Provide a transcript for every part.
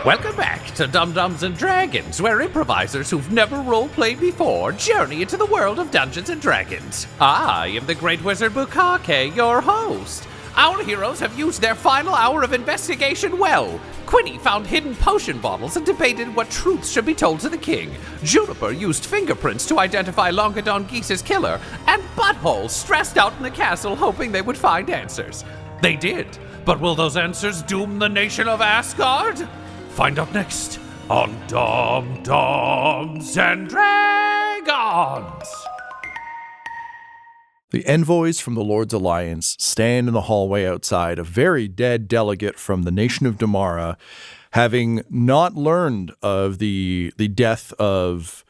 Welcome back to Dum-Dums and Dragons, where improvisers who've never role-played before journey into the world of Dungeons and Dragons. I am the Great Wizard Bukake, your host. Our heroes have used their final hour of investigation well. Quinny found hidden potion bottles and debated what truths should be told to the king. Juniper used fingerprints to identify Longedon Geese's killer, and Butthole stressed out in the castle hoping they would find answers. They did, but will those answers doom the nation of Assguard? Find out next on Dum-Dums and Dragons! The envoys from the Lord's Alliance stand in the hallway outside, a very dead delegate from the nation of Damara, having not learned of the death of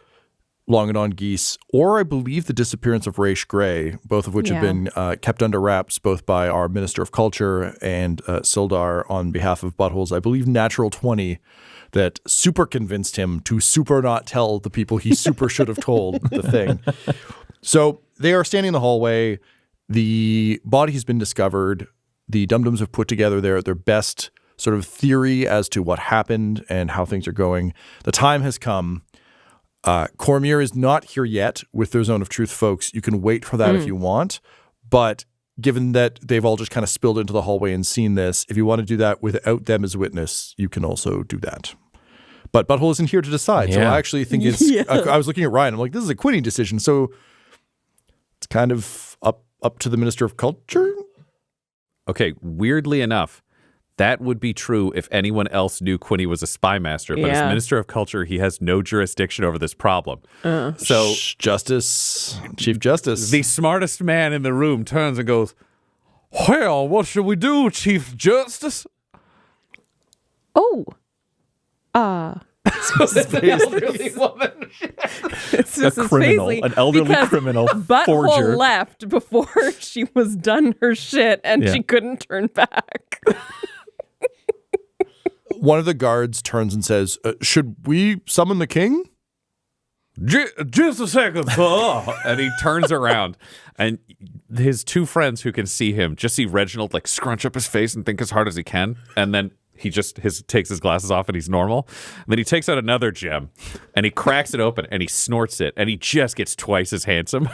Longedon Geese, or I believe the disappearance of Raish Grey, both of which have been kept under wraps both by our Minister of Culture and Sildar on behalf of Butthole's, I believe, natural 20 that super convinced him to super not tell the people he super should have told the thing. So they are standing in the hallway. The body has been discovered. The Dum-Dums have put together their best sort of theory as to what happened and how things are going. The time has come. Cormier is not here yet with their Zone of Truth folks. You can wait for that if you want. But given that they've all just kind of spilled into the hallway and seen this, if you want to do that without them as a witness, you can also do that. But Butthole isn't here to decide. So I actually think it's I was looking at Ryan. I'm like, this is a Quinny decision. So it's kind of up to the Minister of Culture. Okay, weirdly enough, that would be true if anyone else knew Quinny was a spy master. But as Minister of Culture, he has no jurisdiction over this problem. So Chief Justice. The smartest man in the room turns and goes, well, what should we do, Chief Justice? Elderly woman. A criminal, an elderly criminal forger. Butthole left before she was done her shit, and she couldn't turn back. One of the guards turns and says, should we summon the king? Just a second, sir. And he turns around, and his two friends who can see him just see Reginald like scrunch up his face and think as hard as he can, and then he just takes his glasses off and he's normal. And then he takes out another gem and he cracks it open and he snorts it, and he just gets twice as handsome.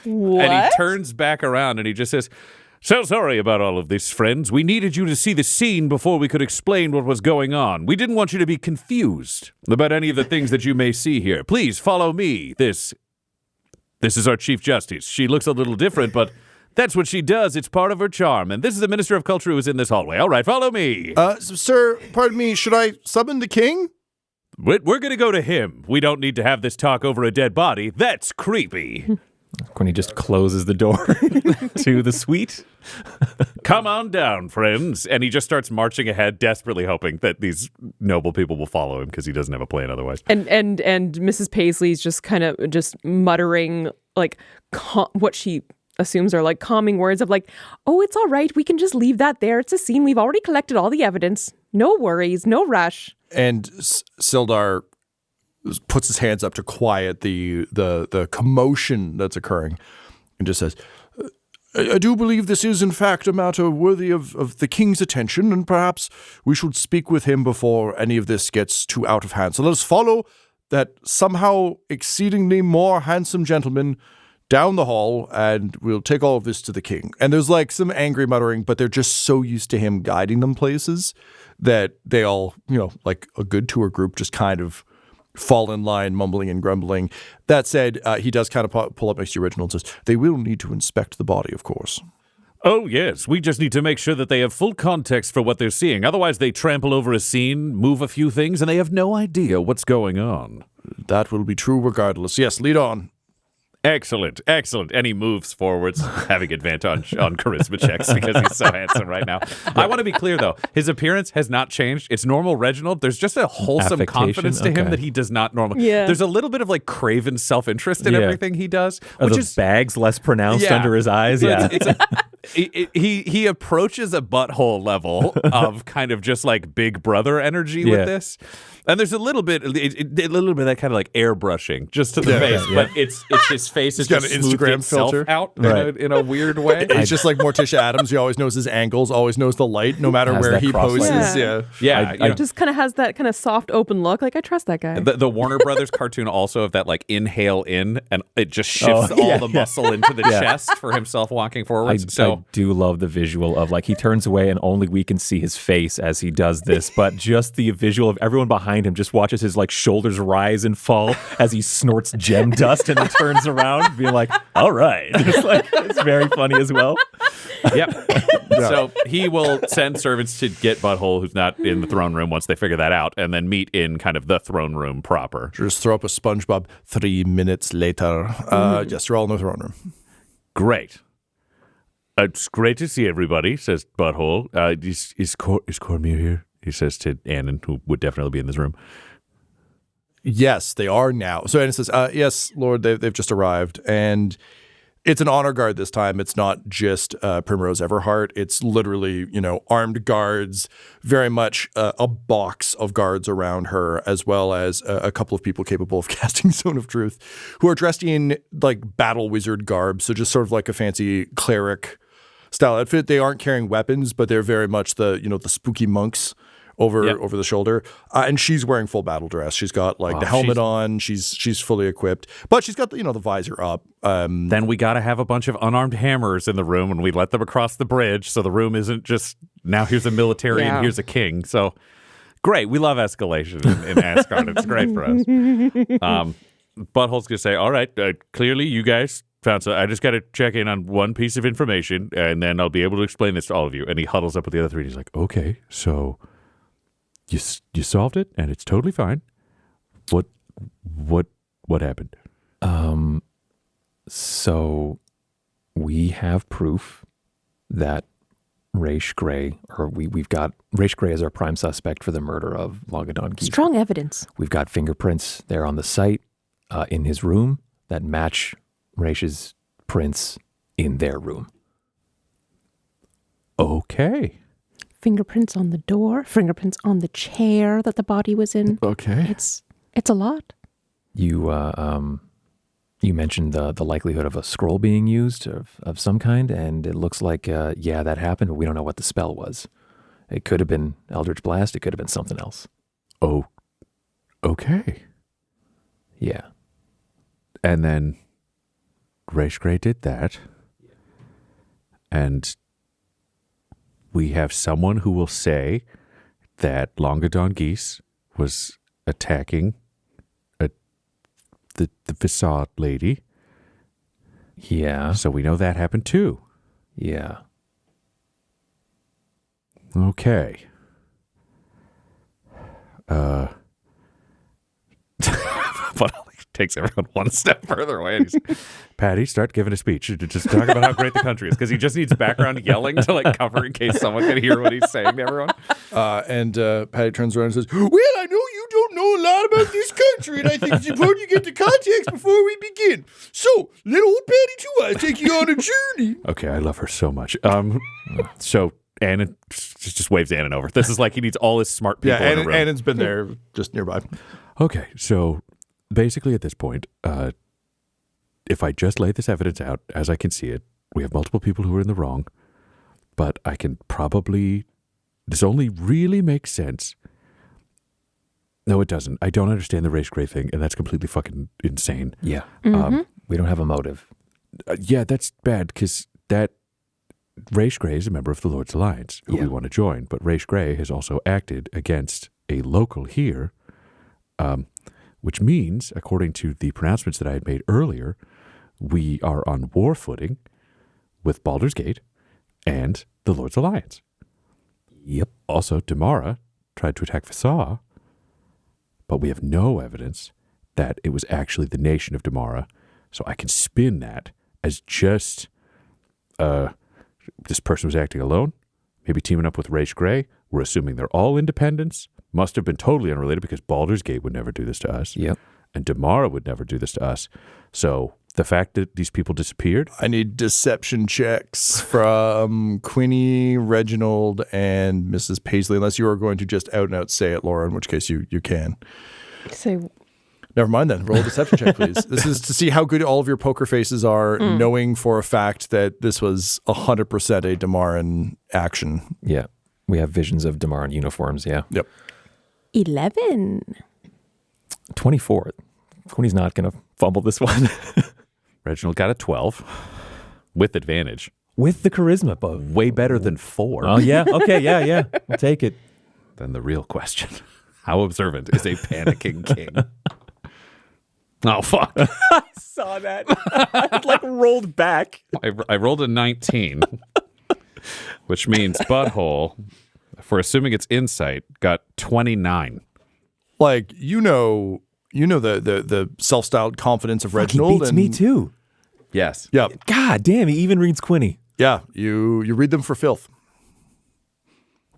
What? And he turns back around and he just says, so sorry about all of this, friends. We needed you to see the scene before we could explain what was going on. We didn't want you to be confused about any of the things that you may see here. Please follow me. This is our Chief Justice. She looks a little different, but that's what she does. It's part of her charm. And this is the Minister of Culture who is in this hallway. All right, follow me. Sir, pardon me, should I summon the king? We're going to go to him. We don't need to have this talk over a dead body. That's creepy. Quinny just closes the door to the suite. Come on down, friends. And he just starts marching ahead, desperately hoping that these noble people will follow him because he doesn't have a plan otherwise. And Mrs. Paisley's just kind of just muttering like what she assumes are like calming words of like, oh, it's all right. We can just leave that there. It's a scene. We've already collected all the evidence. No worries. No rush. And Sildar puts his hands up to quiet the commotion that's occurring and just says, I do believe this is in fact a matter worthy of the king's attention, and perhaps we should speak with him before any of this gets too out of hand. So let us follow that somehow exceedingly more handsome gentleman down the hall, and we'll take all of this to the king. And there's like some angry muttering, but they're just so used to him guiding them places that they all, like a good tour group, just kind of fall in line, mumbling and grumbling. That said, he does kind of pull up next to Reginald and says, they will need to inspect the body, of course. Oh, yes. We just need to make sure that they have full context for what they're seeing. Otherwise, they trample over a scene, move a few things, and they have no idea what's going on. That will be true regardless. Yes, lead on. Excellent, excellent. And he moves forwards, having advantage on charisma checks because he's so handsome right now. I want to be clear, though. His appearance has not changed. It's normal Reginald. There's just a wholesome confidence to him that he does not normally. Yeah. There's a little bit of like craven self-interest in everything he does. Are the bags less pronounced under his eyes? Yeah. he approaches a butthole level of kind of just like Big Brother energy with this. And there's a little bit of that kind of like airbrushing just to the face, but it's his face is got just an smoothed Instagram itself filter. out in a weird way. It's just like Morticia Adams. He always knows his angles, always knows the light, no matter Has where that he cross poses. light. Yeah, It just kind of has that kind of soft, open look. Like, I trust that guy. The Warner Brothers cartoon also of that like inhale in, and it just shifts all the muscle into the chest for himself walking forward. I do love the visual of like he turns away and only we can see his face as he does this, but just the visual of everyone behind him just watches his like shoulders rise and fall as he snorts gem dust and then turns around being like, all right. It's very funny as well. Yep. So he will send servants to get Butthole, who's not in the throne room, once they figure that out, and then meet in kind of the throne room proper. Just throw up a SpongeBob 3 minutes later. Yes, you're all in the throne room. Great. It's great to see everybody, says Butthole. Is Cormier here? He says to Annan, who would definitely be in this room. Yes, they are now. So Anna says, yes, Lord, they've just arrived. And it's an honor guard this time. It's not just Primrose Everheart. It's literally, armed guards, very much a box of guards around her, as well as a couple of people capable of casting Zone of Truth, who are dressed in like battle wizard garb. So just sort of like a fancy cleric style outfit. They aren't carrying weapons, but they're very much the spooky monks over the shoulder, and she's wearing full battle dress. She's got like the helmet on. She's fully equipped, but she's got the visor up. Then we got to have a bunch of unarmed hammers in the room, and we let them across the bridge, so the room isn't just now here's a military and here's a king. So great, we love escalation in Assguard. It's great for us. Butthole's gonna say, all right, clearly you guys found so. I just got to check in on one piece of information, and then I'll be able to explain this to all of you. And he huddles up with the other three. And he's like, okay, so. You solved it, and it's totally fine. What happened? So we have proof that Raish Gray, or we've got Raish Gray as our prime suspect for the murder of Longedon Geese. Strong evidence. We've got fingerprints there on the site in his room that match Raish's prints in their room. Okay. Fingerprints on the door, fingerprints on the chair that the body was in. Okay. It's a lot. You mentioned the likelihood of a scroll being used of some kind, and it looks like that happened, but we don't know what the spell was. It could have been Eldritch Blast. It could have been something else. Oh, okay. Yeah. And then Raish Gray did that, and we have someone who will say that Longedon Geese was attacking the facade lady. Yeah. So we know that happened too. Yeah. Okay. But takes everyone one step further away. And he's, Patty, start giving a speech. Just talk about how great the country is, because he just needs background yelling to like cover in case someone can hear what he's saying to everyone. And Patty turns around and says, well, I know you don't know a lot about this country, and I think it's important you get the context before we begin. So, let old Patty to us take you on a journey. Okay, I love her so much. So Annan just waves Annan over. This is like he needs all his smart people in the room. Annan's been there just nearby. Okay, so basically at this point, if I just lay this evidence out as I can see it, we have multiple people who are in the wrong, but I can probably, this only really makes sense. No, it doesn't. I don't understand the Raish Gray thing, and that's completely fucking insane. Yeah. We don't have a motive. Yeah, that's bad, because that Raish Gray is a member of the Lord's Alliance, who we want to join, but Raish Gray has also acted against a local here, which means, according to the pronouncements that I had made earlier, we are on war footing with Baldur's Gate and the Lord's Alliance. Yep. Also, Damara tried to attack Vassar, but we have no evidence that it was actually the nation of Damara, so I can spin that as just this person was acting alone, maybe teaming up with Raish Gray. We're assuming they're all independents. Must have been totally unrelated, because Baldur's Gate would never do this to us. Yep. And Damara would never do this to us. So The fact that these people disappeared? I need deception checks from Quinny, Reginald, and Mrs. Paisley, unless you are going to just out and out say it, Laura, in which case you can. Say, Never mind then. Roll a deception check, please. This is to see how good all of your poker faces are, knowing for a fact that this was 100% a Damaran action. Yeah. We have visions of Damaran uniforms, yeah. Yep. 11. 24. Quinny's not going to fumble this one. Reginald got a 12 with advantage. With the charisma buff. Way better than 4. Oh, yeah. Okay, yeah. I'll take it. Then the real question. How observant is a panicking king? Oh, fuck. I saw that. It like rolled back. I rolled a 19, which means Butthole, if we're assuming it's insight, got 29. Like, you know the self-styled confidence of Reginald. He beats me too. Yes. Yeah. God damn, he even reads Quinny. Yeah. You read them for filth.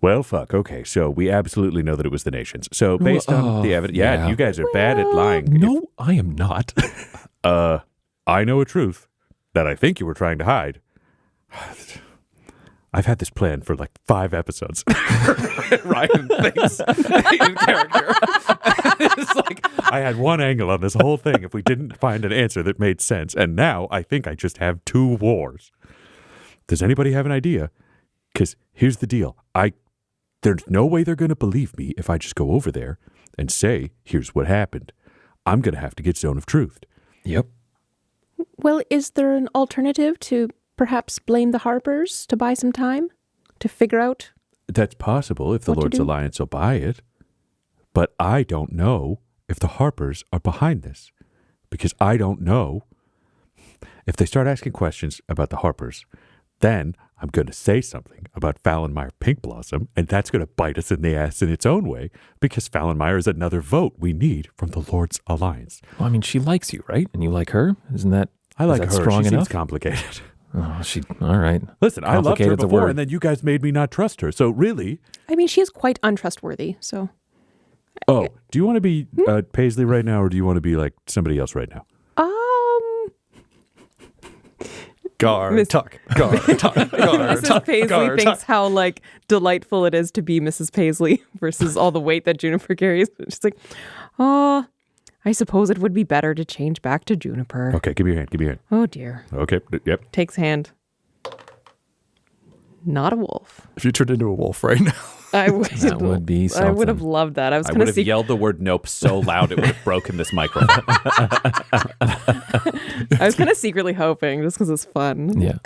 Well, fuck. Okay, so we absolutely know that it was the nations. So based on the evidence, yeah, you guys are bad at lying. No, I am not. I know a truth that I think you were trying to hide. I've had this plan for like 5 episodes. Ryan thinks in character. It's like, I had one angle on this whole thing if we didn't find an answer that made sense. And now I think I just have 2 wars. Does anybody have an idea? Because here's the deal. There's no way they're going to believe me if I just go over there and say, here's what happened. I'm going to have to get Zone of Truth. Yep. Well, is there an alternative to perhaps blame the Harpers to buy some time to figure out? That's possible if the What to Lord's do? Alliance will buy it. But I don't know if the Harpers are behind this. Because I don't know if they start asking questions about the Harpers, then I'm going to say something about Fallenmeyer Pink Blossom, and that's going to bite us in the ass in its own way, because Fallenmeyer is another vote we need from the Lord's Alliance. Well, I mean, she likes you, right? And you like her? Isn't that I like her. strong She enough? seems complicated. Oh, all right. Listen, I loved her Complicated's a before, word. and then you guys made me not trust her. So really, I mean, she is quite untrustworthy, so. do you want to be Paisley right now, or do you want to be like somebody else right now? Guard, tuck, guard, tuck, guard, Mrs. tuck, Paisley guard, thinks tuck. how like delightful it is to be Mrs. Paisley versus all the weight that Juniper carries. She's like, oh, I suppose it would be better to change back to Juniper. Okay, give me your hand. Give me your hand. Oh dear. Okay, yep. Takes hand. Not a wolf. If you turned into a wolf right now. I would. That would be I would have something. loved that. I was I kind would of have yelled the word nope so loud it would have broken this microphone. I was kind of secretly hoping just because it's fun. Yeah.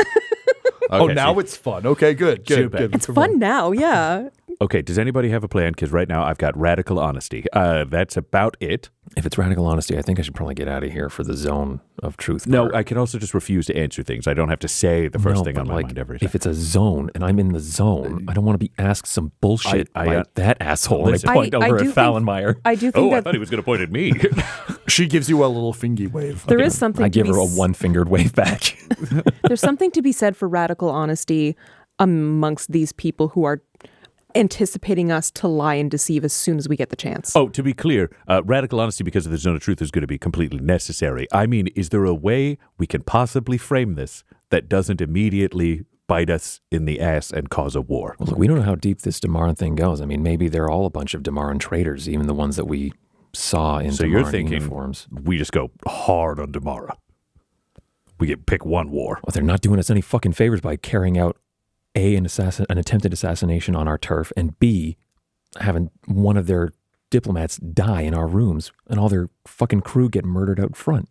Oh, now it's fun. Okay, good. Super. It's fun now, yeah. Okay, does anybody have a plan? Because right now I've got radical honesty. That's about it. If it's radical honesty, I think I should probably get out of here for the zone of truth. No, part. I can also just refuse to answer things. I don't have to say the first No, thing but on my like, mind every time. if it's a zone and I'm in the zone, I don't want to be asked some bullshit I- by that asshole. And Listen. I point I over do at think- Fallenmeyer. I do think that he was going to point at me. She gives you a little fingy wave. there is something I to give be her a s- one-fingered wave back. There's something to be said for radical honesty amongst these people who are anticipating us to lie and deceive as soon as we get the chance. Oh, to be clear, radical honesty because of the zone of truth is going to be completely necessary. I mean, is there a way we can possibly frame this that doesn't immediately bite us in the ass and cause a war? Well, look, we don't know how deep this Damaran thing goes. I mean, maybe they're all a bunch of Damaran traitors, even the ones that we saw in So Damaran you're thinking uniforms. we just go hard on Damara. We get pick one war. Well, they're not doing us any fucking favors by carrying out A, an attempted assassination on our turf, and B, having one of their diplomats die in our rooms and all their fucking crew get murdered out front.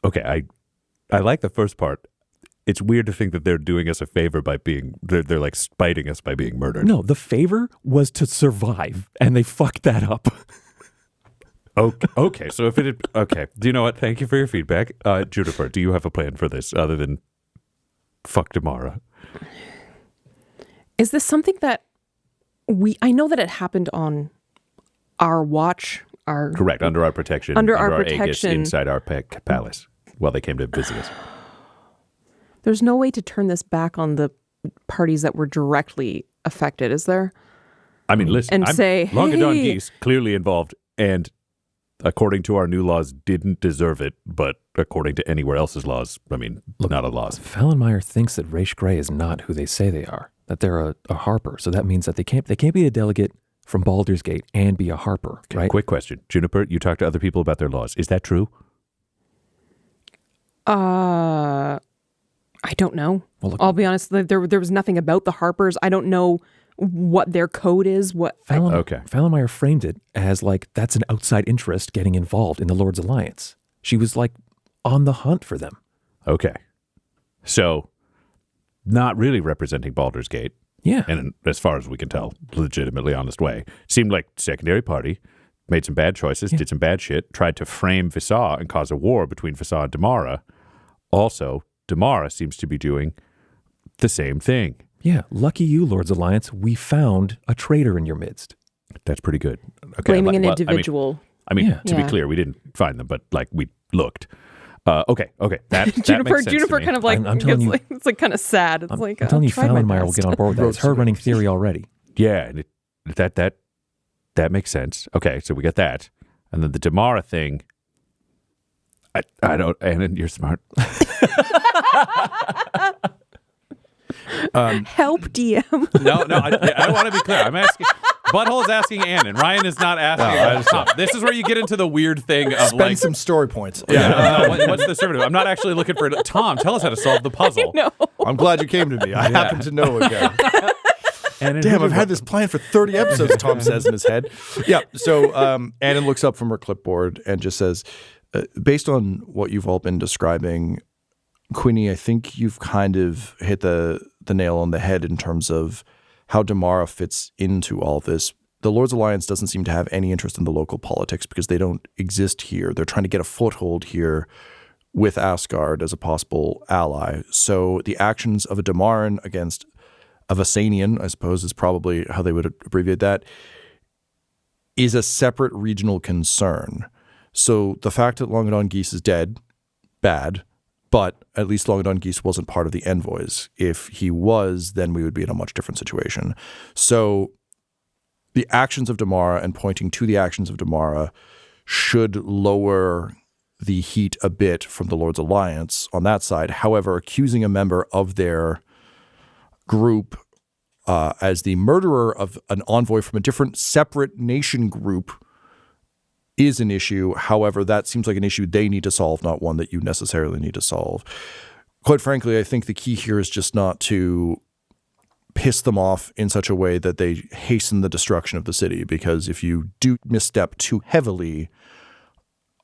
Okay, I like the first part. It's weird to think that they're doing us a favor by being they're like spiting us by being murdered. No, the favor was to survive, and they fucked that up. Okay. So if it had, okay, do you know what? Thank you for your feedback, Juniper. Do you have a plan for this other than fuck Damara? Is this something that I know that it happened on our watch, our Correct, under our protection, Under our Aegis, protection. inside our palace while they came to visit us. There's no way to turn this back on the parties that were directly affected, is there? I mean, listen, And say, Longedon hey. Geese clearly involved, and according to our new laws, didn't deserve it, but according to anywhere else's laws, I mean, not a laws. Fallenmeyer thinks that Raish Grey is not who they say they are, that they're a Harper. So that means that they can't be a delegate from Baldur's Gate and be a Harper, right? Quick question. Juniper, you talk to other people about their laws. Is that true? I don't know. Well, look, I'll be honest. There was nothing about the Harpers. I don't know what their code is. Fallenmeyer framed it as like that's an outside interest getting involved in the Lord's Alliance. She was like on the hunt for them. Okay. So, not really representing Baldur's Gate. Yeah. And as far as we can tell, legitimately honest way. Seemed like secondary party, made some bad choices, did some bad shit, tried to frame Vissaw and cause a war between Vissaw and Damara. Also, Damara seems to be doing the same thing. Yeah. Lucky you, Lord's Alliance. We found a traitor in your midst. That's pretty good. Okay. Blaming an individual. I mean, to be Yeah. clear, we didn't find them, but like we looked. Okay. That Juniper makes sense to Juniper me. kind of like, I'm telling you- it's like kind of sad. It's I'm I'll telling you, try my Fallenmeyer will best. get on board with that. It's her running theory already. Yeah, and that makes sense. Okay, so we got that. And then the Damara thing, I don't, and you're smart. Help DM. No, I want to be clear. I'm asking, Butthole's asking Annan. Ryan is not asking. Tom. This is where you get into the weird thing of Spend like, some story points. what's the assertive? I'm not actually looking for, Tom, tell us how to solve the puzzle. No. I'm glad you came to me. I happen to know again. Annan, Damn, I've had this plan for 30 episodes, Tom says in his head. Yeah, so Annan looks up from her clipboard and just says, based on what you've all been describing, Quinny, I think you've kind of hit the nail on the head in terms of how Damara fits into all this. The Lord's Alliance doesn't seem to have any interest in the local politics because they don't exist here. They're trying to get a foothold here with Assguard as a possible ally. So the actions of a Damaran against a Vassanian, I suppose is probably how they would abbreviate that, is a separate regional concern. So the fact that Longedon Geese is dead, bad, but at least Longedon Geese wasn't part of the envoys. If he was, then we would be in a much different situation. So the actions of Damara and pointing to the actions of Damara should lower the heat a bit from the Lord's Alliance on that side. However, accusing a member of their group as the murderer of an envoy from a different separate nation group is an issue. However, that seems like an issue they need to solve, not one that you necessarily need to solve. Quite frankly, I think the key here is just not to piss them off in such a way that they hasten the destruction of the city, because if you do misstep too heavily,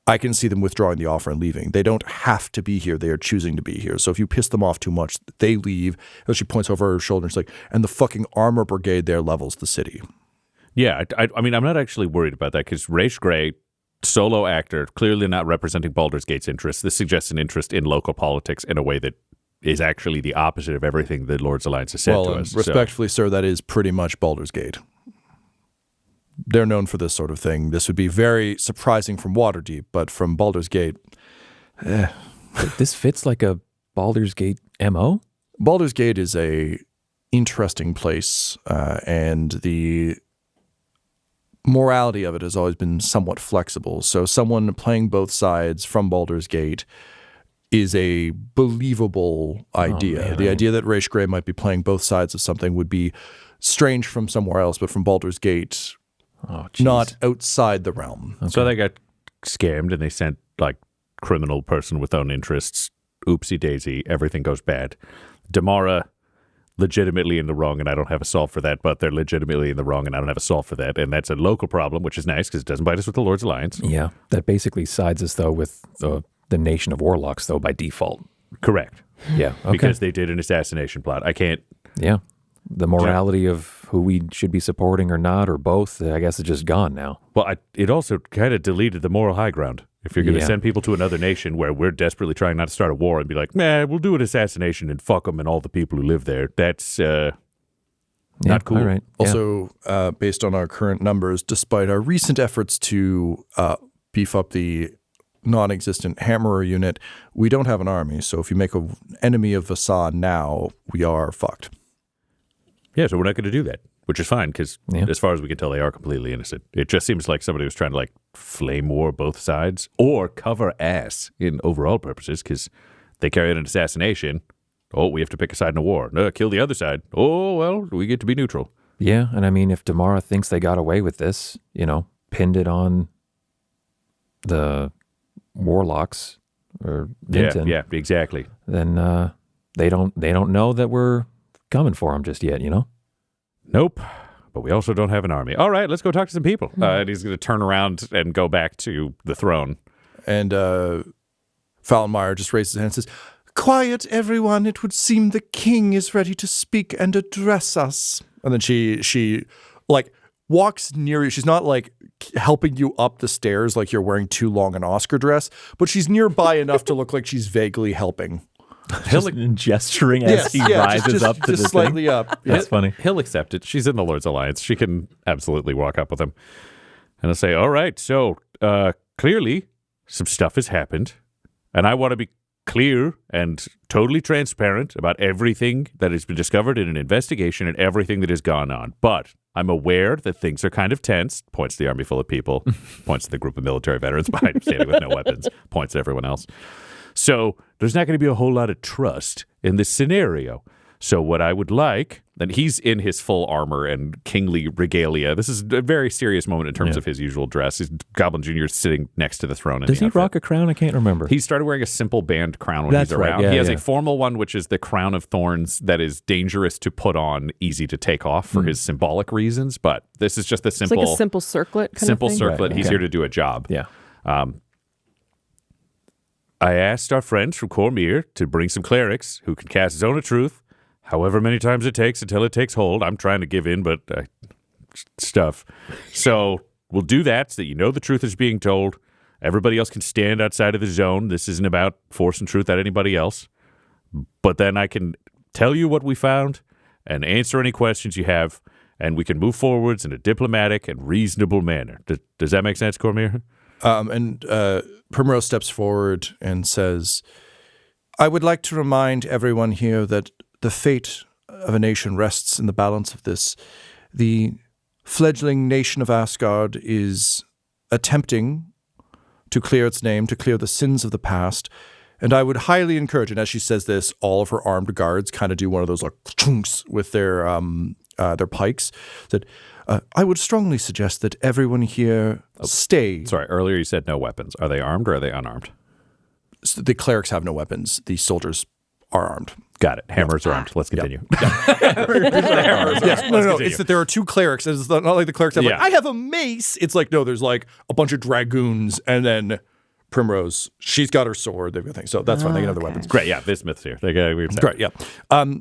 I can see them withdrawing the offer and leaving. They don't have to be here. They are choosing to be here. So if you piss them off too much, they leave. And she points over her shoulder and she's like, and the fucking armor brigade there levels the city. Yeah, I mean, I'm not actually worried about that because Raish Grey, solo actor, clearly not representing Baldur's Gate's interests. This suggests an interest in local politics in a way that is actually the opposite of everything the Lord's Alliance has said to us. Respectfully, sir, that is pretty much Baldur's Gate. They're known for this sort of thing. This would be very surprising from Waterdeep, but from Baldur's Gate, This fits like a Baldur's Gate MO? Baldur's Gate is a interesting place, and the morality of it has always been somewhat flexible. So someone playing both sides from Baldur's Gate is a believable idea. man, The idea that Raish Grey might be playing both sides of something would be strange from somewhere else, but from Baldur's Gate, Oh, geez. not outside the realm. So they got scammed and they sent like criminal person with own interests. Oopsie daisy, everything goes bad. Damara legitimately in the wrong, and I don't have a solve for that, but they're legitimately in the wrong, and I don't have a solve for that. And that's a local problem, which is nice because it doesn't bite us with the Lord's Alliance. Yeah, that basically sides us, though, with the nation of warlocks, though, by default. Correct. Yeah, okay. Because they did an assassination plot. I can't. Yeah. The morality of who we should be supporting or not, or both, I guess is just gone now. Well, it also kind of deleted the moral high ground. If you're going to Yeah. send people to another nation where we're desperately trying not to start a war and be like, man, we'll do an assassination and fuck them and all the people who live there, that's not cool. All right. Yeah. Also, based on our current numbers, despite our recent efforts to beef up the non-existent Hammerer unit, we don't have an army. So if you make an enemy of Vassad now, we are fucked. Yeah, so we're not going to do that. which is fine because as far as we can tell, they are completely innocent. It just seems like somebody was trying to like flame war both sides or cover ass in overall purposes because they carry out an assassination. Oh, we have to pick a side in a war. No, kill the other side. Oh, well, we get to be neutral. Yeah, and I mean, if Damara thinks they got away with this, pinned it on the warlocks or Vinton, yeah, exactly. then they don't know that we're coming for them just yet, Nope. But we also don't have an army. All right, let's go talk to some people. And he's going to turn around and go back to the throne. And Fallenmeyer just raises his hand and says, "Quiet, everyone. It would seem the king is ready to speak and address us." And then she like walks near you. She's not like helping you up the stairs like you're wearing too long an Oscar dress, but she's nearby enough to look like she's vaguely helping. Just gesturing as he rises up to the slightly thing. up. That's funny. He'll accept it. She's in the Lord's Alliance. She can absolutely walk up with him. And he'll say, all right, so clearly some stuff has happened, and I want to be clear and totally transparent about everything that has been discovered in an investigation and everything that has gone on. But I'm aware that things are kind of tense. Points to the army full of people. Points to the group of military veterans behind him standing with no weapons. Points to everyone else. So there's not going to be a whole lot of trust in this scenario. So what I would like, and he's in his full armor and kingly regalia. This is a very serious moment in terms of his usual dress. His Goblin Jr. is sitting next to the throne. Does he rock a crown? I can't remember. He started wearing a simple band crown when he's around. Yeah, he has a formal one, which is the crown of thorns that is dangerous to put on, easy to take off for his symbolic reasons. But this is just the simple, it's like a simple circlet kind simple of thing. circlet. Right, He's here to do a job. Yeah. I asked our friends from Cormyr to bring some clerics who can cast Zone of Truth, however many times it takes until it takes hold. I'm trying to give in, but stuff. So we'll do that so that you know the truth is being told. Everybody else can stand outside of the zone. This isn't about forcing truth at anybody else. But then I can tell you what we found and answer any questions you have, and we can move forwards in a diplomatic and reasonable manner. Does that make sense, Cormyr? And Primrose steps forward and says, "I would like to remind everyone here that the fate of a nation rests in the balance of this. The fledgling nation of Assguard is attempting to clear its name, to clear the sins of the past. And I would highly encourage," and as she says this, all of her armed guards kind of do one of those like chunks with their pikes. That I would strongly suggest that everyone here stay. Sorry, earlier you said no weapons. Are they armed or are they unarmed? So the clerics have no weapons. The soldiers are armed. Got it. Hammers are armed. Let's continue. Yes. No. It's that there are two clerics. It's not like the clerics have like, Yeah. I have a mace. It's like, no, there's like a bunch of dragoons and then Primrose, she's got her sword. They've got things. So that's fine. They can have their weapons. Great. Yeah, this myth's here. Great, yeah.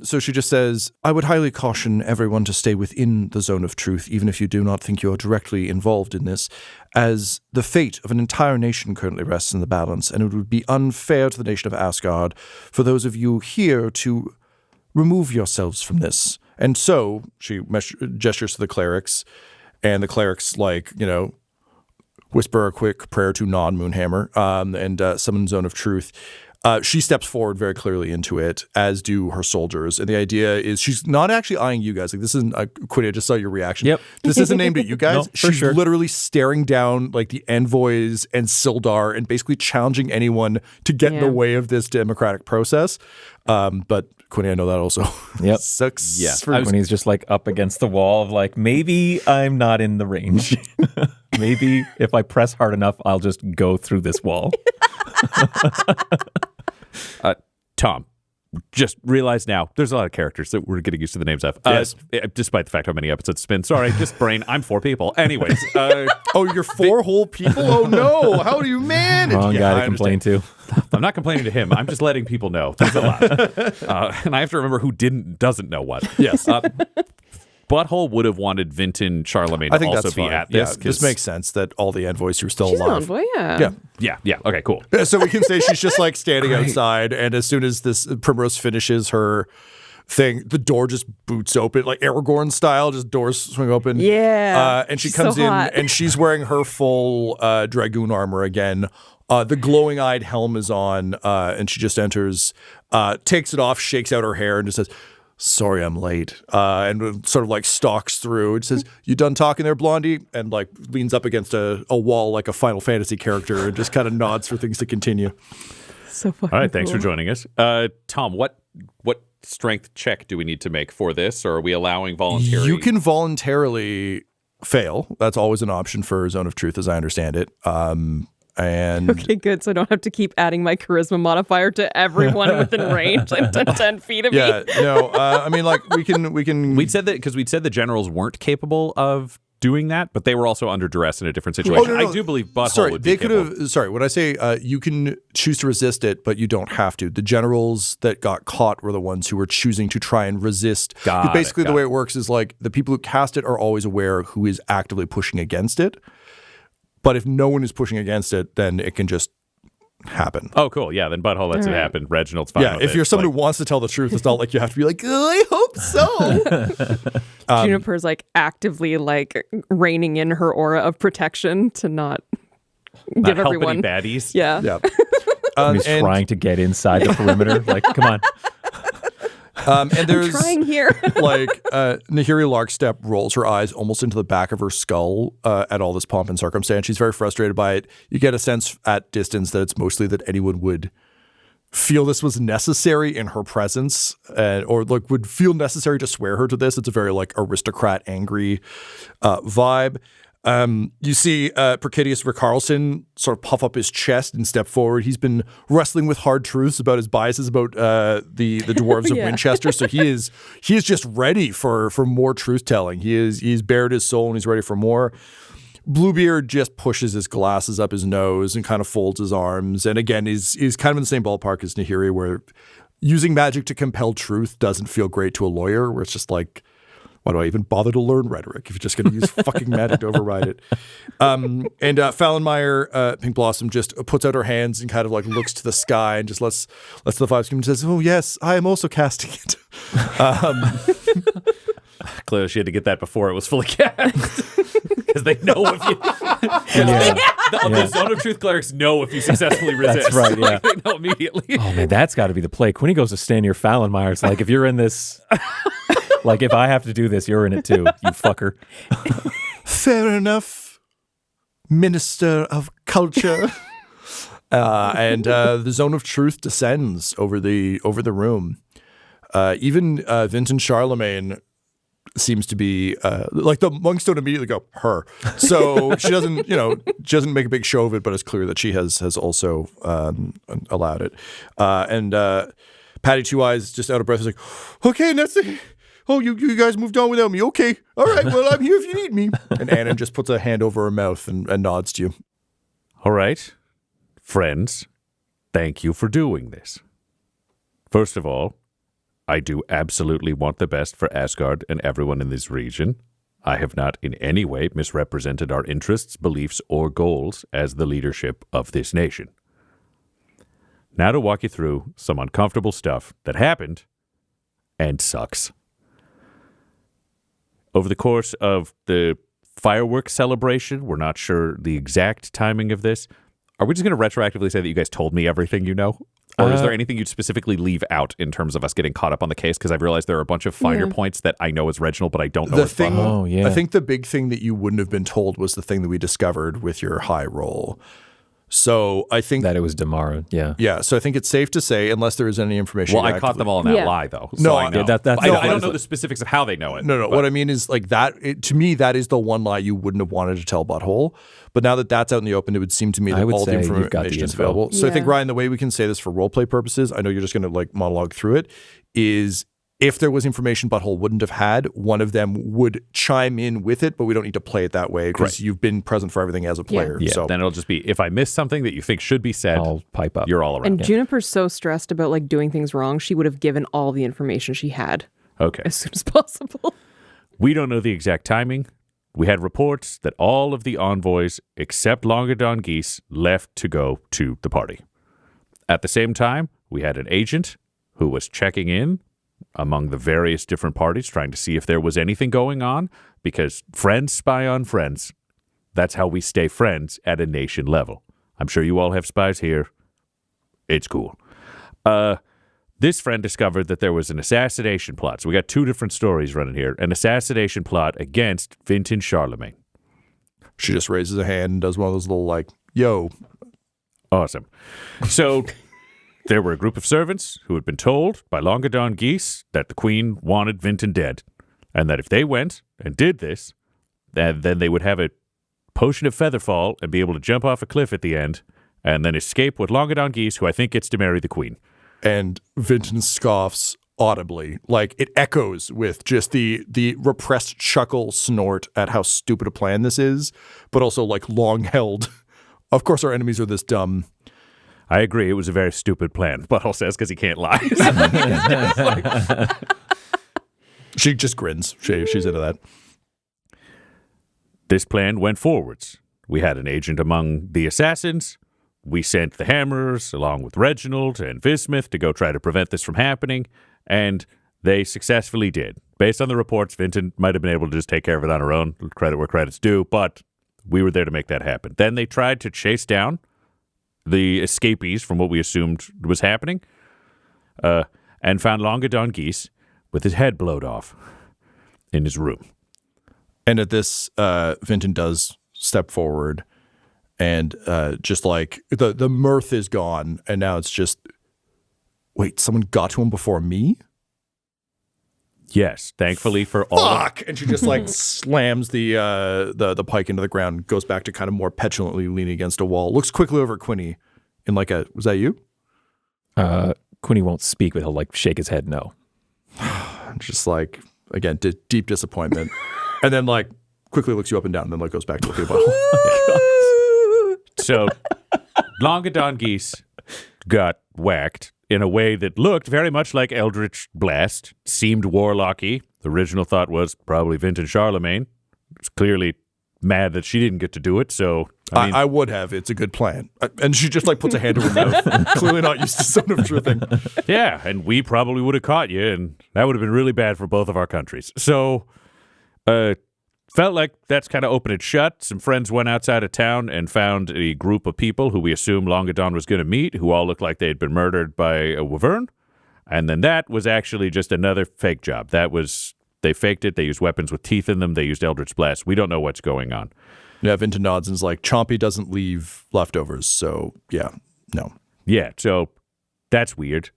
So she just says, I would highly caution everyone to stay within the zone of truth, even if you do not think you're directly involved in this, as the fate of an entire nation currently rests in the balance, and it would be unfair to the nation of Assguard for those of you here to remove yourselves from this. And so she gestures to the clerics, and the clerics, like, whisper a quick prayer to Non-Moonhammer and summon Zone of Truth. She steps forward very clearly into it, as do her soldiers. And the idea is she's not actually eyeing you guys. Like, this isn't Quinny, I just saw your reaction. Yep. This isn't aimed at you guys. No, for she's sure. literally staring down like the envoys and Sildar and basically challenging anyone to get in the way of this democratic process. But Quinny, I know that also sucks. Yeah. When he's just like up against the wall of like, maybe I'm not in the range. Maybe if I press hard enough, I'll just go through this wall. Tom, just realize now, there's a lot of characters that we're getting used to the names of. Yes. Despite the fact how many episodes it's been. Sorry, just brain. I'm 4 people. Anyways. Oh, you're 4 whole people? Oh, no. How do you manage? Wrong guy to complain to. I'm not complaining to him. I'm just letting people know. There's a lot. And I have to remember who doesn't know what. Yes. Butthole would have wanted Vinton Charlemagne I to think also that's be fine. at this. Yeah, this makes sense that all the envoys who are still She's an alive. envoy, yeah. Yeah. Okay, cool. So we can say she's just like standing outside, and as soon as this Primrose finishes her thing, the door just boots open, like Aragorn style, just doors swing open. Yeah. And she She's comes so in, hot. and she's wearing her full dragoon armor again. The glowing-eyed helm is on, and she just enters, takes it off, shakes out her hair, and just says, sorry I'm late, and sort of like stalks through. It says, you done talking there, Blondie? And like leans up against a wall like a Final Fantasy character and just kind of nods for things to continue. So fucking All right, thanks cool. for joining us. Tom, what strength check do we need to make for this, or are we allowing voluntary? You can voluntarily fail. That's always an option for Zone of Truth, as I understand it. And Okay, good. So I don't have to keep adding my charisma modifier to everyone within range and to 10 feet of yeah, me. no, I mean, like we can. We'd said that because we'd said the generals weren't capable of doing that, but they were also under duress in a different situation. no. I do believe Butthole Sorry, would be they could capable. have. Sorry, when I say you can choose to resist it, but you don't have to. The generals that got caught were the ones who were choosing to try and resist. Got it, Basically, got the way it. it works is like the people who cast it are always aware who is actively pushing against it. But if no one is pushing against it, then it can just happen. Oh, cool. Yeah, then Butthole lets it happen. Reginald's fine Yeah, with if it. you're someone Like, who wants to tell the truth, it's not like you have to be like, I hope so. Juniper's like actively like reining in her aura of protection to not not give help everyone. any baddies. Yeah. Yeah. He's And- trying to get inside the perimeter. Like, come on. And there's Trying here. like Nahiri Larkstep rolls her eyes almost into the back of her skull at all this pomp and circumstance. She's very frustrated by it. You get a sense at distance that it's mostly that anyone would feel this was necessary in her presence, or like would feel necessary to swear her to this. It's a very like aristocrat angry vibe. You see Perkidius Ricarlson sort of puff up his chest and step forward. He's been wrestling with hard truths about his biases about the dwarves of Yeah. Winchester. So he is just ready for more truth telling. He's bared his soul and he's ready for more. Bluebeard just pushes his glasses up his nose and kind of folds his arms. And again, is kind of in the same ballpark as Nahiri, where using magic to compel truth doesn't feel great to a lawyer, where it's just like, why do I even bother to learn rhetoric if you're just going to use fucking magic to override it? And Fallenmeyer, Pink Blossom, just puts out her hands and kind of like looks to the sky and just lets the vibes come and says, oh, yes, I am also casting it. Clearly, she had to get that before it was fully cast. Because they know if you... The Zone of Truth clerics know if you successfully resist. That's right, yeah. Like, they know immediately. Oh, man, that's got to be the play. Quinny goes to stand near Fallenmeyer. It's like, if you're in this, like, if I have to do this, you're in it too, you fucker. Fair enough, Minister of Culture. And the Zone of Truth descends over the room. Even Vincent Charlemagne seems to be like the monks don't immediately go her. So she doesn't make a big show of it, but it's clear that she has also allowed it. And Patty Two Eyes, just out of breath, is like, okay, and that's the. Oh, you guys moved on without me. Okay. All right. Well, I'm here if you need me. And Annan just puts a hand over her mouth and nods to you. All right. Friends, thank you for doing this. First of all, I do absolutely want the best for Assguard and everyone in this region. I have not in any way misrepresented our interests, beliefs, or goals as the leadership of this nation. Now to walk you through some uncomfortable stuff that happened and sucks. Over the course of the fireworks celebration, we're not sure the exact timing of this. Are we just going to retroactively say that you guys told me everything you know? Or is there anything you'd specifically leave out in terms of us getting caught up on the case? Because I've realized there are a bunch of finer points that I know as Reginald, but I don't know The as thing, Butthole. Oh, yeah. I think the big thing that you wouldn't have been told was the thing that we discovered with your high roll. So I think That it was Damara, yeah. yeah. So I think it's safe to say, unless there is any information. Well, I caught them all in that Yeah. lie, though. No, so I know. that's- I don't honestly- know the specifics of how they know it. No. What I mean is like that. To me, that is the one lie you wouldn't have wanted to tell Butthole. But now that that's out in the open, it would seem to me I that would all the say you've got the information is info. available. So I think Yeah. Ryan, the way we can say this for roleplay purposes, I know you're just going to like monologue through it, is if there was information Butthole wouldn't have had, one of them would chime in with it, but we don't need to play it that way because you've been present for everything as a player. Yeah. So Then it'll just be, if I miss something that you think should be said, I'll pipe up. you're all around. And Juniper's so stressed about like doing things wrong, she would have given all the information she had Okay. as soon as possible. We don't know the exact timing. We had reports that all of the envoys, except Longedon Geese, left to go to the party. At the same time, we had an agent who was checking in among the various different parties, trying to see if there was anything going on, because friends spy on friends. That's how we stay friends at a nation level. I'm sure you all have spies here. It's cool. this friend discovered that there was an assassination plot. So we got 2 different stories running here. An assassination plot against Vinton Charlemagne. She just raises a hand and does one of those little like, yo. Awesome. So there were a group of servants who had been told by Longedon Geese that the queen wanted Vinton dead, and that if they went and did this, then they would have a potion of featherfall and be able to jump off a cliff at the end and then escape with Longedon Geese, who I think gets to marry the queen. And Vinton scoffs audibly. Like, it echoes with just the repressed chuckle snort at how stupid a plan this is, but also, like, long held. Of course our enemies are this dumb. I agree. It was a very stupid plan. Butthole says because he can't lie. She just grins. She's into that. This plan went forwards. We had an agent among the assassins. We sent the Hammerers along with Reginald and Vismuth to go try to prevent this from happening, and they successfully did. Based on the reports, Vinton might have been able to just take care of it on her own, credit where credit's due, but we were there to make that happen. Then they tried to chase down the escapees from what we assumed was happening, and found Longedon Geese with his head blowed off in his room. And at this, Vinton does step forward, and just like the mirth is gone, and now it's just, wait, someone got to him before me? Yes, thankfully for all. Fuck! And she just like slams the pike into the ground, goes back to kind of more petulantly leaning against a wall, looks quickly over at Quinny in like a, was that you? Quinny won't speak, but he'll like shake his head no. Just like, again, deep disappointment. And then like quickly looks you up and down and then like goes back to looking at Butthole. So Longedon Geese got whacked in a way that looked very much like Eldritch Blast, seemed warlocky. The original thought was probably Vinton Charlemagne. Was clearly mad that she didn't get to do it, so I mean, I would have. It's a good plan. And she just like puts a hand to her mouth. Clearly not used to Zone of Truthing. yeah, and we probably would have caught you, and that would have been really bad for both of our countries. So felt like that's kind of open and shut. Some friends went outside of town and found a group of people who we assumed Longedon was going to meet, who all looked like they had been murdered by a wyvern. And then that was actually just another fake job. That was, they faked it. They used weapons with teeth in them. They used Eldritch Blast. We don't know what's going on. Yeah, Vinton nods and is like, Chompy doesn't leave leftovers. So yeah, no. Yeah, so that's weird.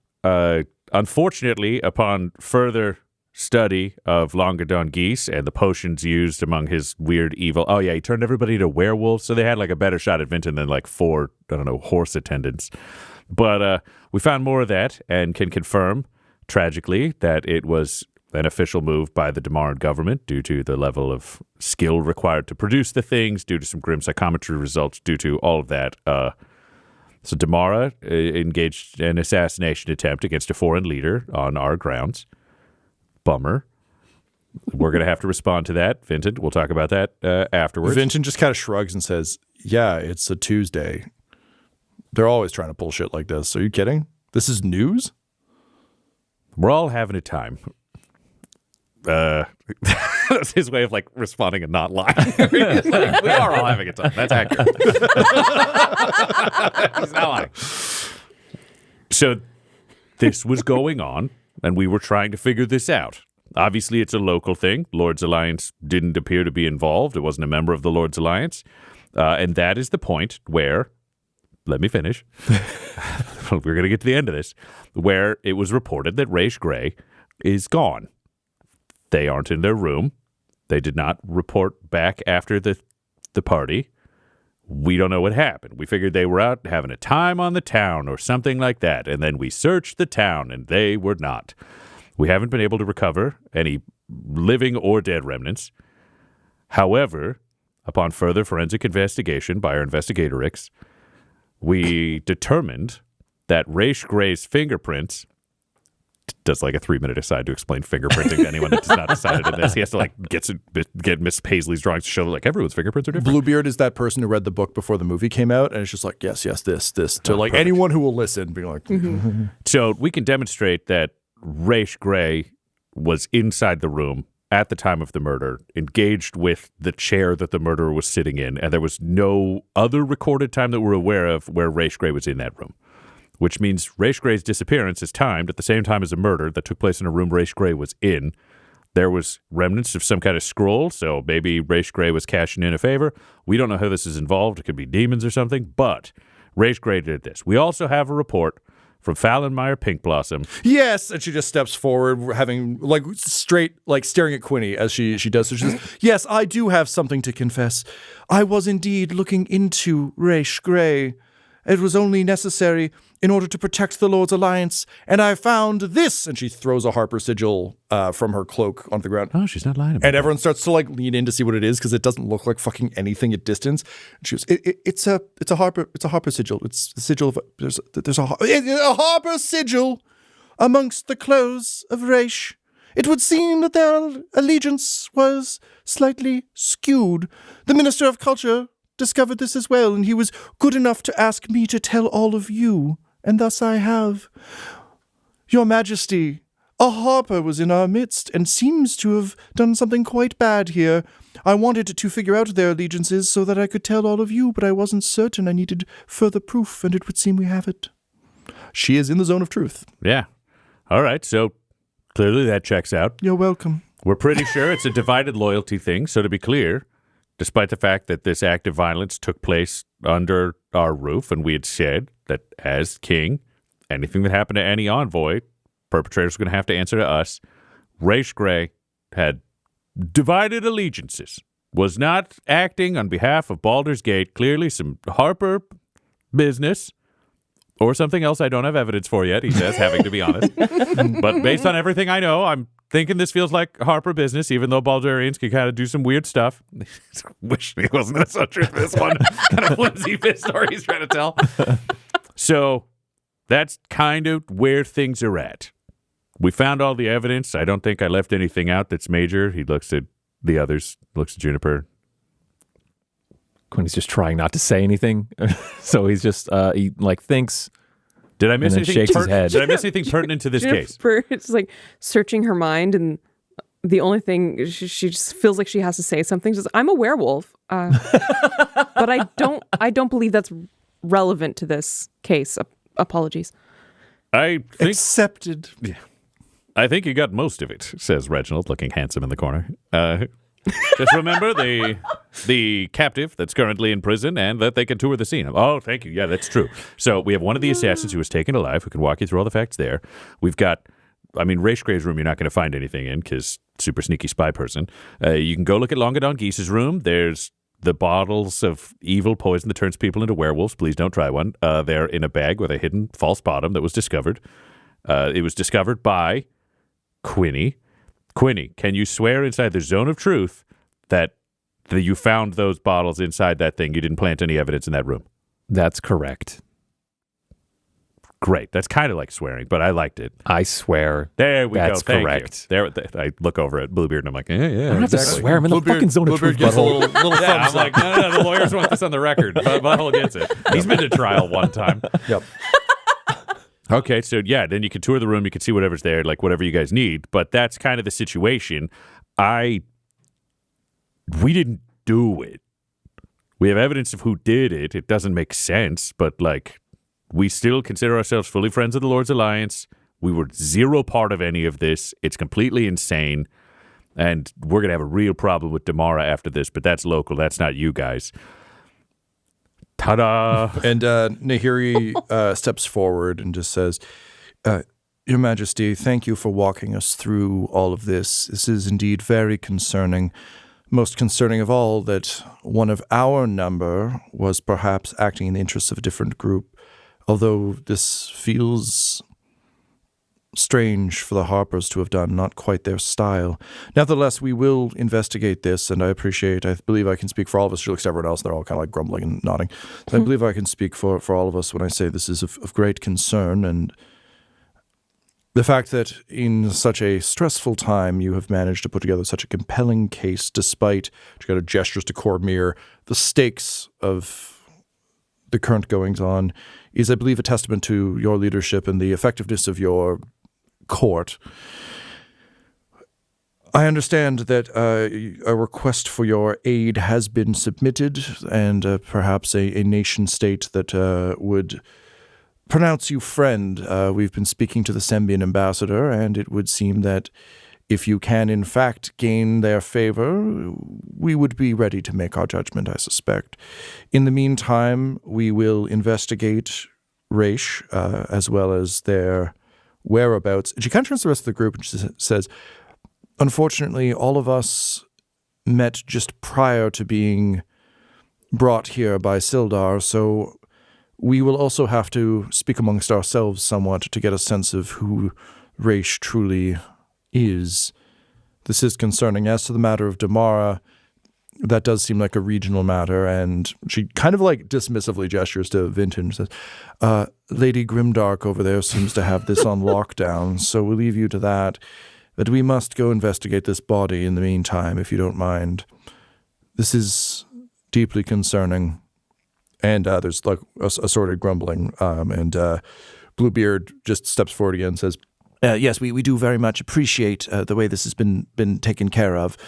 Unfortunately, upon further study of Longedon Geese and the potions used among his weird evil. Oh yeah, he turned everybody into werewolves, so they had like a better shot at Vinton than like 4, horse attendants. But we found more of that and can confirm, tragically, that it was an official move by the Damaran government due to the level of skill required to produce the things, due to some grim psychometry results, due to all of that. So Damara engaged an assassination attempt against a foreign leader on our grounds. Bummer. We're going to have to respond to that. Vinton, we'll talk about that afterwards. Vinton just kind of shrugs and says, yeah, it's a Tuesday. They're always trying to pull shit like this. Are you kidding? This is news? We're all having a time. That's his way of like responding and not lying. Like, we are all having a time. That's accurate. He's not lying. So this was going on, and we were trying to figure this out. Obviously, it's a local thing. Lord's Alliance didn't appear to be involved. It wasn't a member of the Lord's Alliance. And that is the point where, let me finish. We're going to get to the end of this, where it was reported that Raish Gray is gone. They aren't in their room. They did not report back after the party. We don't know what happened. We figured they were out having a time on the town or something like that, and then we searched the town, and they were not. We haven't been able to recover any living or dead remnants. However, upon further forensic investigation by our investigatorix, we determined that Raish Gray's fingerprints does like a 3-minute aside to explain fingerprinting to anyone that does not decided in this. He has to like get Miss Paisley's drawings to show that like everyone's fingerprints are different. Bluebeard is that person who read the book before the movie came out, and it's just like, yes, this, to like perfect. Anyone who will listen, being like, So we can demonstrate that Raish Gray was inside the room at the time of the murder, engaged with the chair that the murderer was sitting in, and there was no other recorded time that we're aware of where Raish Gray was in that room. which means Raish Gray's disappearance is timed at the same time as a murder that took place in a room Raish Gray was in. There was remnants of some kind of scroll, so maybe Raish Gray was cashing in a favor. We don't know how this is involved. It could be demons or something, but Raish Gray did this. We also have a report from Fallon Meyer Pink Blossom. Yes, and she just steps forward, having straight, staring at Quinny as she does. So she says, "Yes, I do have something to confess. I was indeed looking into Raish Gray. It was only necessary in order to protect the Lord's Alliance, and I found this." And she throws a Harper sigil from her cloak onto the ground. Oh, she's not lying about And everyone starts to lean in to see what it is because it doesn't look like fucking anything at distance. And she goes, "It's a Harper sigil. It's the sigil of there's a Harper sigil amongst the clothes of Raish. It would seem that their allegiance was slightly skewed. The Minister of Culture discovered this as well, and he was good enough to ask me to tell all of you, and thus I have. Your Majesty, a Harper was in our midst and seems to have done something quite bad here. I wanted to figure out their allegiances so that I could tell all of you, but I wasn't certain. I needed further proof, and it would seem we have it." She is in the zone of truth. Yeah. All right, so clearly that checks out. You're welcome. We're pretty sure it's a divided loyalty thing, so to be clear, despite the fact that this act of violence took place under our roof, and we had said that as king, anything that happened to any envoy, perpetrators were going to have to answer to us. Raish Gray had divided allegiances, was not acting on behalf of Baldur's Gate, clearly some Harper business, or something else I don't have evidence for yet, he says, having to be honest. But based on everything I know, I'm thinking this feels like Harper business, even though Baldurians can kind of do some weird stuff. Wish he wasn't so true for this one. Kind of flimsy fit story he's trying to tell. So that's kind of where things are at. We found all the evidence. I don't think I left anything out that's major. He looks at the others, looks at Juniper. Quinny's just trying not to say anything. So he's just, he thinks. Did I miss and then anything? shakes his head. Did I miss anything pertinent to this case? It's searching her mind, and the only thing she just feels like she has to say something. She's, "I'm a werewolf," but I don't believe that's relevant to this case. Apologies. I think Accepted. Yeah, I think you got most of it, says Reginald, looking handsome in the corner. Just remember the captive that's currently in prison and that they can tour the scene. Oh, thank you. Yeah, that's true. So we have one of the assassins who was taken alive who can walk you through all the facts there. We've got, Raish Gray's room you're not going to find anything in because super sneaky spy person. You can go look at Longedon Geese's room. There's the bottles of evil poison that turns people into werewolves. Please don't try one. They're in a bag with a hidden false bottom that was discovered. It was discovered by Quinny. Quinny, can you swear inside the zone of truth that you found those bottles inside that thing? You didn't plant any evidence in that room? That's correct. Great. That's kind of like swearing, but I liked it. I swear. There we that's go. Thank correct. You. There, I look over at Bluebeard and I'm like, yeah, I don't have to swear. I'm in the fucking zone of truth. Gets a Butthole. little Yeah, thumbs I'm up. like, no, the lawyers want this on the record. Butthole gets it. He's been to trial one time. Yep. Okay, so yeah, then you can tour the room, you can see whatever's there, like whatever you guys need, but that's kind of the situation. We didn't do it. We have evidence of who did it. It doesn't make sense, but we still consider ourselves fully friends of the Lord's Alliance. We were zero part of any of this. It's completely insane, and we're going to have a real problem with Damara after this, but that's local. That's not you guys. Ta-da! And Nahiri steps forward and just says, Your Majesty, thank you for walking us through all of this. This is indeed very concerning. Most concerning of all, that one of our number was perhaps acting in the interests of a different group. Although this feels strange for the Harpers to have done, not quite their style. Nevertheless, we will investigate this, and I believe I can speak for all of us. She looks at everyone else, and they're all kind of grumbling and nodding. So I believe I can speak for all of us when I say this is of great concern, and the fact that in such a stressful time you have managed to put together such a compelling case despite, she kind of gestures to Cormir, the stakes of the current goings-on is, I believe, a testament to your leadership and the effectiveness of your court. I understand that a request for your aid has been submitted, and perhaps a nation state that would pronounce you friend. We've been speaking to the Sembian ambassador, and it would seem that if you can, in fact, gain their favor, we would be ready to make our judgment, I suspect. In the meantime, we will investigate Raish, as well as their whereabouts. And she kind of turns to the rest of the group and she says, unfortunately, all of us met just prior to being brought here by Sildar, so we will also have to speak amongst ourselves somewhat to get a sense of who Raish truly is. This is concerning. As to the matter of Damara, that does seem like a regional matter, and she kind of like dismissively gestures to Vinton and says, Lady Grimdark over there seems to have this on lockdown, so we'll leave you to that. But we must go investigate this body in the meantime, if you don't mind. This is deeply concerning. And there's like assorted grumbling, and Bluebeard just steps forward again and says, yes, we do very much appreciate the way this has been taken care of.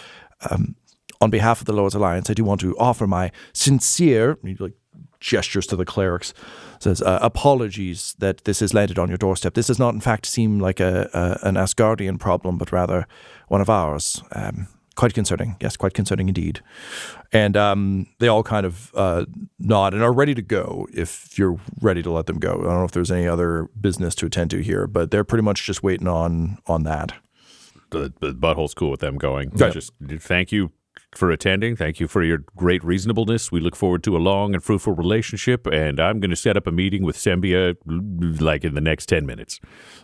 On behalf of the Lord's Alliance, I do want to offer my sincere, he like gestures to the clerics, says, apologies that this has landed on your doorstep. This does not, in fact, seem like an Assgardian problem, but rather one of ours. Quite concerning. Yes, quite concerning indeed. And they all kind of nod and are ready to go if you're ready to let them go. I don't know if there's any other business to attend to here, but they're pretty much just waiting on that. The Butthole's cool with them going. Right. Just thank you for attending. Thank you for your great reasonableness. We look forward to a long and fruitful relationship, and I'm going to set up a meeting with Sembia like in the next 10 minutes.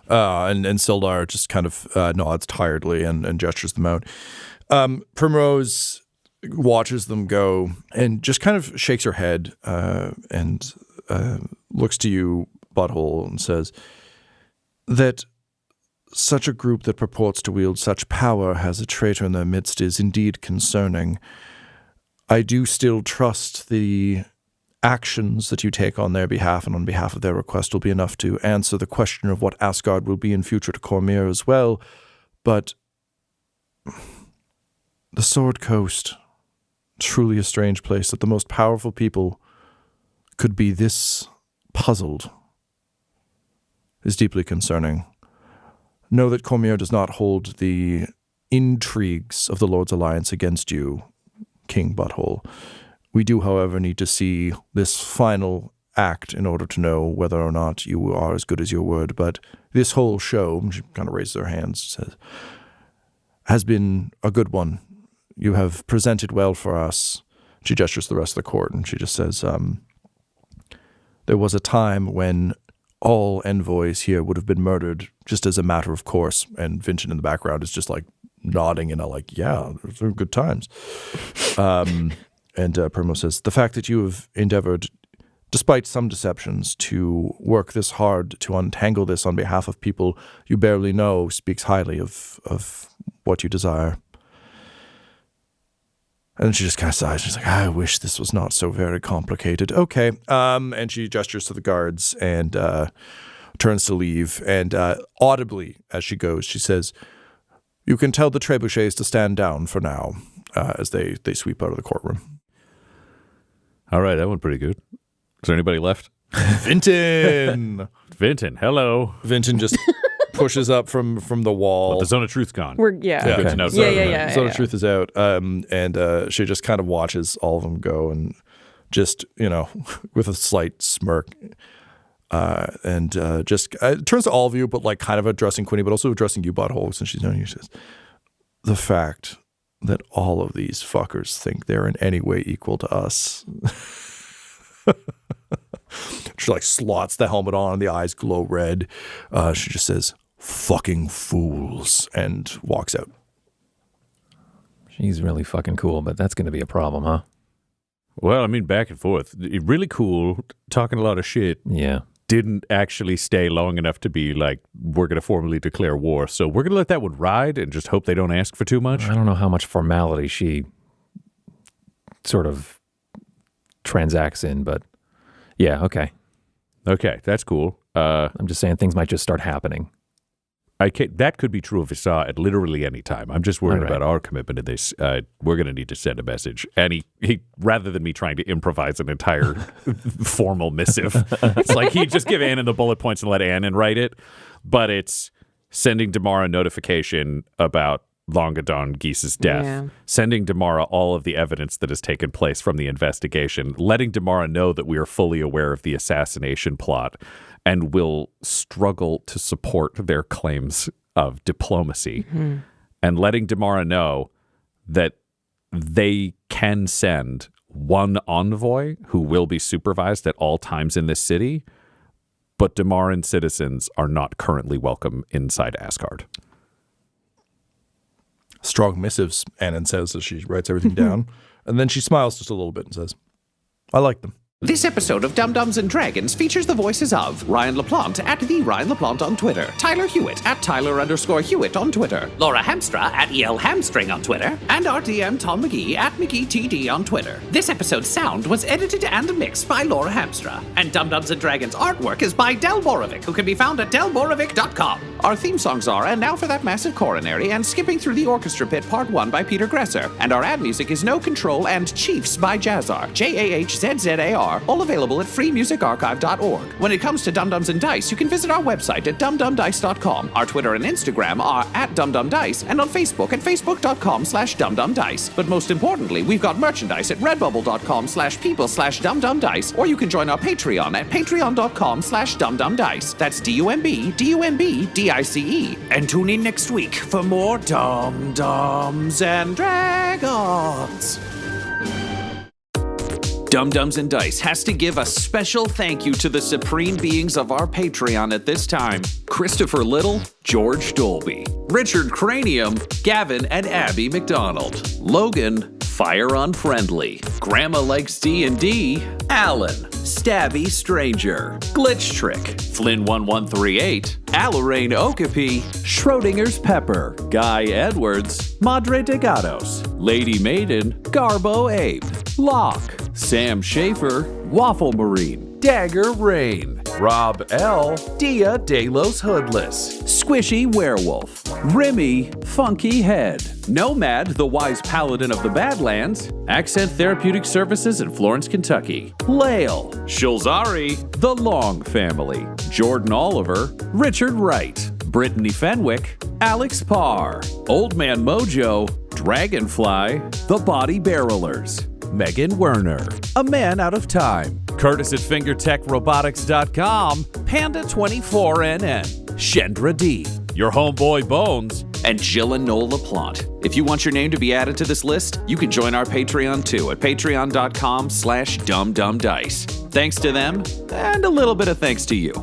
And Sildar just kind of nods tiredly and gestures them out. Primrose watches them go and just kind of shakes her head and looks to you, Butthole, and says that such a group that purports to wield such power has a traitor in their midst is indeed concerning. I do still trust the actions that you take on their behalf and on behalf of their request will be enough to answer the question of what Assguard will be in future to Cormyr as well, but the Sword Coast, truly a strange place that the most powerful people could be this puzzled, is deeply concerning. Know that Cormyr does not hold the intrigues of the Lord's Alliance against you, King Butthole. We do, however, need to see this final act in order to know whether or not you are as good as your word. But this whole show, she kind of raises her hands, says, has been a good one. You have presented well for us. She gestures to the rest of the court, and she just says, there was a time when all envoys here would have been murdered just as a matter of course. And Vincent in the background is just like nodding and like, yeah, those are good times. And Primo says, the fact that you have endeavored, despite some deceptions, to work this hard to untangle this on behalf of people you barely know speaks highly of what you desire. And she just kind of sighs. She's like, I wish this was not so very complicated. Okay. And she gestures to the guards and turns to leave. And audibly, as she goes, she says, you can tell the trebuchets to stand down for now, as they sweep out of the courtroom. All right, that went pretty good. Is there anybody left? Vinton! Vinton, hello. Vinton just pushes up from the wall. Well, the Zone of Truth's gone. We're Yeah. Good to know. Yeah. Zone of Truth is out. And she just kind of watches all of them go and just, with a slight smirk. And just turns to all of you, but like kind of addressing Quinny, but also addressing you, Butthole, since she's known you. She says, the fact that all of these fuckers think they're in any way equal to us. She like slots the helmet on and the eyes glow red. She just says, fucking fools, and walks out. She's really fucking cool, but that's going to be a problem, huh? Well, I mean, back and forth. Really cool, talking a lot of shit. Yeah. Didn't actually stay long enough to be like, we're going to formally declare war. So we're going to let that one ride and just hope they don't ask for too much. I don't know how much formality she sort of transacts in, but yeah, okay. Okay, that's cool. I'm just saying things might just start happening. That could be true of Issa at literally any time. I'm just worried All right. about our commitment to this. We're going to need to send a message. And he rather than me trying to improvise an entire formal missive, it's like he just give Annan the bullet points and let Annan write it. But it's sending Damara a notification about Longedon Geese's death, sending Damara all of the evidence that has taken place from the investigation, letting Damara know that we are fully aware of the assassination plot and will struggle to support their claims of diplomacy, and letting Damara know that they can send one envoy who will be supervised at all times in this city, but Damaran citizens are not currently welcome inside Assguard. Strong missives, Annan says as she writes everything down. And then she smiles just a little bit and says, I like them. This episode of Dum-Dums and Dragons features the voices of Ryan LaPlante at the Ryan LaPlante on Twitter, Tyler Hewitt at Tyler_Hewitt on Twitter, Laura Hamstra at EL Hamstring on Twitter, and our DM Tom McGee at McGeeTD on Twitter. This episode's sound was edited and mixed by Laura Hamstra, and Dum-Dums and Dragons artwork is by Del Borovic, who can be found at delborovic.com. Our theme songs are And Now for That Massive Coronary and Skipping Through the Orchestra Pit Part 1 by Peter Gresser, and our ad music is No Control and Chiefs by Jazzar, JAHZZAR, all available at freemusicarchive.org. When it comes to Dum-Dums and Dice, you can visit our website at dumdumdice.com. Our Twitter and Instagram are at dumdumdice, and on Facebook at facebook.com/dumdumdice. But most importantly, we've got merchandise at redbubble.com/people/dumdumdice, or you can join our Patreon at patreon.com/dumdumdice. That's DUMBDICE. And tune in next week for more Dum-Dums and Dragons. Dum-Dums and Dice has to give a special thank you to the supreme beings of our Patreon at this time: Christopher Little, George Dolby, Richard Cranium, Gavin and Abby McDonald, Logan, Fire Unfriendly, Grandma Likes D&D, Alan, Stabby Stranger, Glitch Trick, Flynn1138, Alarain Okapi, Schrodinger's Pepper, Guy Edwards, Madre de Gatos, Lady Maiden, Garbo Ape, Locke, Sam Schaefer, Waffle Marine, Dagger Rain, Rob L, Dia De Los Hoodless, Squishy Werewolf, Remy Funky Head, Nomad, the Wise Paladin of the Badlands, Accent Therapeutic Services in Florence, Kentucky, Lael, Shulzari, The Long Family, Jordan Oliver, Richard Wright, Brittany Fenwick, Alex Parr, Old Man Mojo, Dragonfly, The Body Barrelers, Megan Werner, A Man Out of Time, Curtis at FingerTechRobotics.com, Panda24NN, Shendra D, Your Homeboy Bones, and Jill and Noel LaPlante. If you want your name to be added to this list, you can join our Patreon too at patreon.com/dumdumdice. Thanks to them, and a little bit of thanks to you.